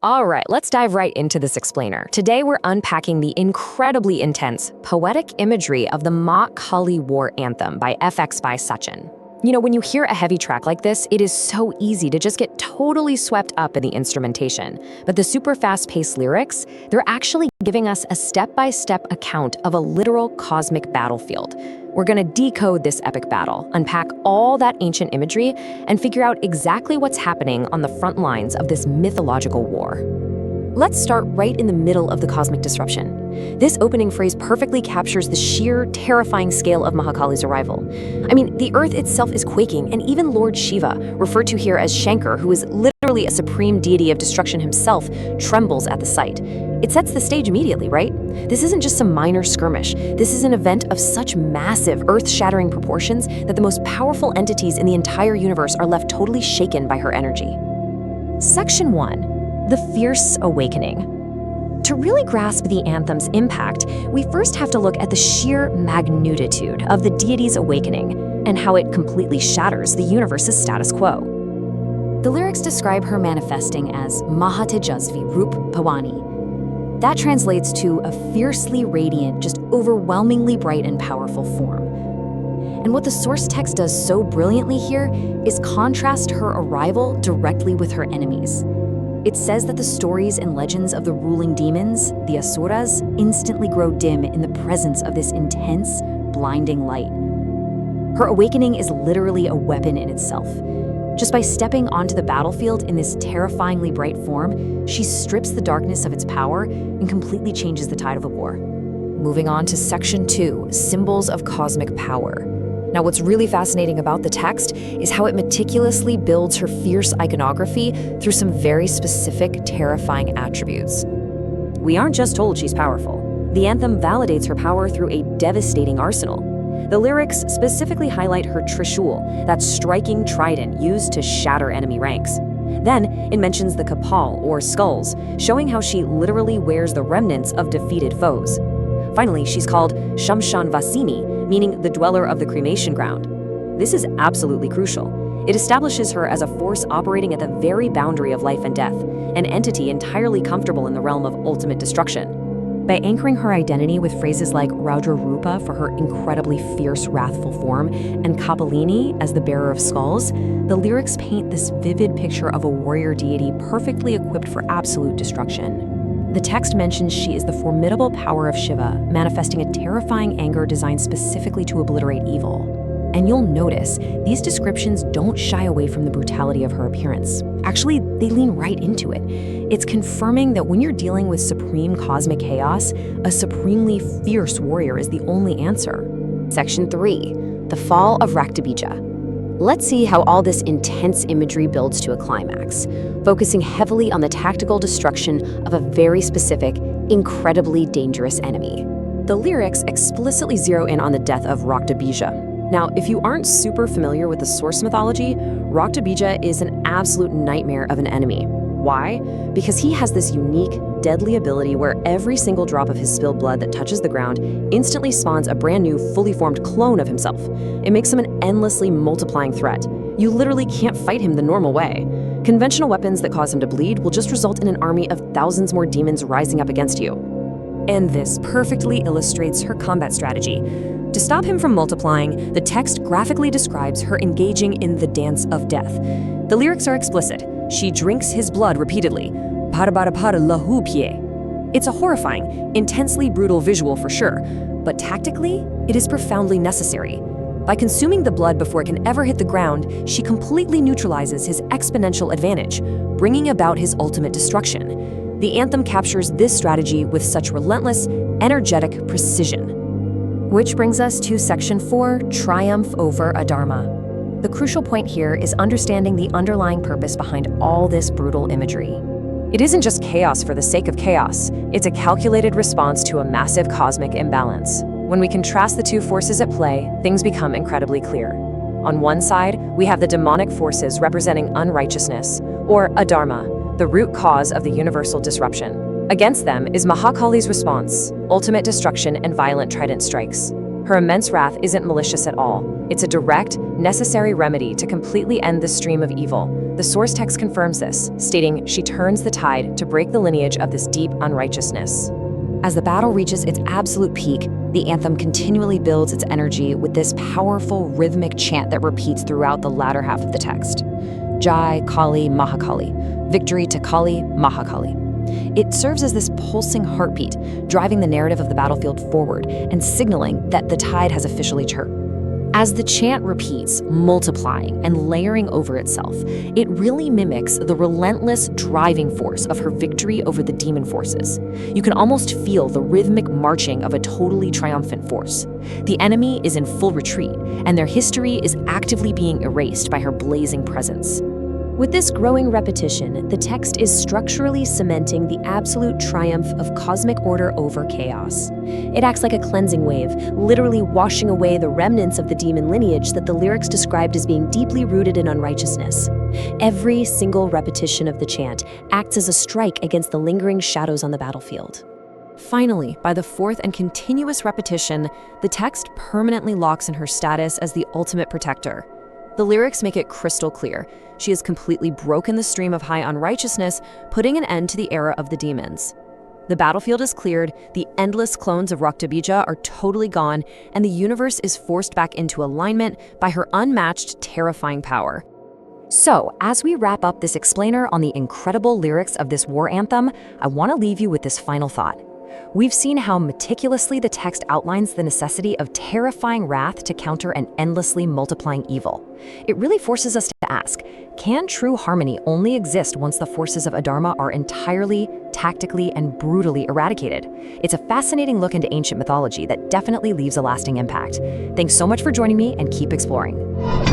All right, let's dive right into this explainer. Today, we're unpacking the incredibly intense, poetic imagery of the Maa Kali war anthem by FX by Sachin. When you hear a heavy track like this, it is so easy to just get totally swept up in the instrumentation. But the super fast-paced lyrics, they're actually giving us a step-by-step account of a literal cosmic battlefield. We're gonna decode this epic battle, unpack all that ancient imagery, and figure out exactly what's happening on the front lines of this mythological war. Let's start right in the middle of the cosmic disruption. This opening phrase perfectly captures the sheer, terrifying scale of Maa Kali's arrival. The earth itself is quaking, and even Lord Shiva, referred to here as Shankar, who is literally a supreme deity of destruction himself, trembles at the sight. It sets the stage immediately, right? This isn't just some minor skirmish. This is an event of such massive, earth-shattering proportions that the most powerful entities in the entire universe are left totally shaken by her energy. Section 1. The Fierce Awakening. To really grasp the anthem's impact, we first have to look at the sheer magnitude of the deity's awakening and how it completely shatters the universe's status quo. The lyrics describe her manifesting as Mahatejasvi Rup Bhavani. That translates to a fiercely radiant, just overwhelmingly bright and powerful form. And what the source text does so brilliantly here is contrast her arrival directly with her enemies. It says that the stories and legends of the ruling demons, the Asuras, instantly grow dim in the presence of this intense, blinding light. Her awakening is literally a weapon in itself. Just by stepping onto the battlefield in this terrifyingly bright form, she strips the darkness of its power and completely changes the tide of the war. Moving on to Section 2, Symbols of Cosmic Power. Now, what's really fascinating about the text is how it meticulously builds her fierce iconography through some very specific, terrifying attributes. We aren't just told she's powerful. The anthem validates her power through a devastating arsenal. The lyrics specifically highlight her trishul, that striking trident used to shatter enemy ranks. Then, it mentions the kapal, or skulls, showing how she literally wears the remnants of defeated foes. Finally, she's called Shamshan Vasini, meaning the dweller of the cremation ground. This is absolutely crucial. It establishes her as a force operating at the very boundary of life and death, an entity entirely comfortable in the realm of ultimate destruction. By anchoring her identity with phrases like Raudra Rupa for her incredibly fierce, wrathful form, and Kapalini as the bearer of skulls, the lyrics paint this vivid picture of a warrior deity perfectly equipped for absolute destruction. The text mentions she is the formidable power of Shiva, manifesting a terrifying anger designed specifically to obliterate evil. And you'll notice, these descriptions don't shy away from the brutality of her appearance. Actually, they lean right into it. It's confirming that when you're dealing with supreme cosmic chaos, a supremely fierce warrior is the only answer. Section 3. The Fall of Raktabija. Let's see how all this intense imagery builds to a climax, focusing heavily on the tactical destruction of a very specific, incredibly dangerous enemy. The lyrics explicitly zero in on the death of Raktabija. Now, if you aren't super familiar with the source mythology, Raktabija is an absolute nightmare of an enemy. Why? Because he has this unique, deadly ability where every single drop of his spilled blood that touches the ground instantly spawns a brand new, fully formed clone of himself. It makes him an endlessly multiplying threat. You literally can't fight him the normal way. Conventional weapons that cause him to bleed will just result in an army of thousands more demons rising up against you. And this perfectly illustrates her combat strategy. To stop him from multiplying, the text graphically describes her engaging in the dance of death. The lyrics are explicit. She drinks his blood repeatedly. It's a horrifying, intensely brutal visual for sure, but tactically, it is profoundly necessary. By consuming the blood before it can ever hit the ground, she completely neutralizes his exponential advantage, bringing about his ultimate destruction. The anthem captures this strategy with such relentless, energetic precision. Which brings us to Section 4, Triumph over Adharma. The crucial point here is understanding the underlying purpose behind all this brutal imagery. It isn't just chaos for the sake of chaos, it's a calculated response to a massive cosmic imbalance. When we contrast the two forces at play, things become incredibly clear. On one side, we have the demonic forces representing unrighteousness, or adharma, the root cause of the universal disruption. Against them is Maa Kali's response, ultimate destruction and violent trident strikes. Her immense wrath isn't malicious at all. It's a direct, necessary remedy to completely end the stream of evil, The source text confirms this, stating she turns the tide to break the lineage of this deep unrighteousness. As the battle reaches its absolute peak, the anthem continually builds its energy with this powerful rhythmic chant that repeats throughout the latter half of the text. Jai, Kali, Maa Kali. Victory to Kali, Maa Kali. It serves as this pulsing heartbeat, driving the narrative of the battlefield forward and signaling that the tide has officially turned. As the chant repeats, multiplying and layering over itself, it really mimics the relentless driving force of her victory over the demon forces. You can almost feel the rhythmic marching of a totally triumphant force. The enemy is in full retreat, and their history is actively being erased by her blazing presence. With this growing repetition, the text is structurally cementing the absolute triumph of cosmic order over chaos. It acts like a cleansing wave, literally washing away the remnants of the demon lineage that the lyrics described as being deeply rooted in unrighteousness. Every single repetition of the chant acts as a strike against the lingering shadows on the battlefield. Finally, by the fourth and continuous repetition, the text permanently locks in her status as the ultimate protector. The lyrics make it crystal clear. She has completely broken the stream of high unrighteousness, putting an end to the era of the demons. The battlefield is cleared, the endless clones of Raktabija are totally gone, and the universe is forced back into alignment by her unmatched, terrifying power. So, as we wrap up this explainer on the incredible lyrics of this war anthem, I want to leave you with this final thought. We've seen how meticulously the text outlines the necessity of terrifying wrath to counter an endlessly multiplying evil. It really forces us to ask, can true harmony only exist once the forces of Adharma are entirely, tactically, and brutally eradicated? It's a fascinating look into ancient mythology that definitely leaves a lasting impact. Thanks so much for joining me, and keep exploring.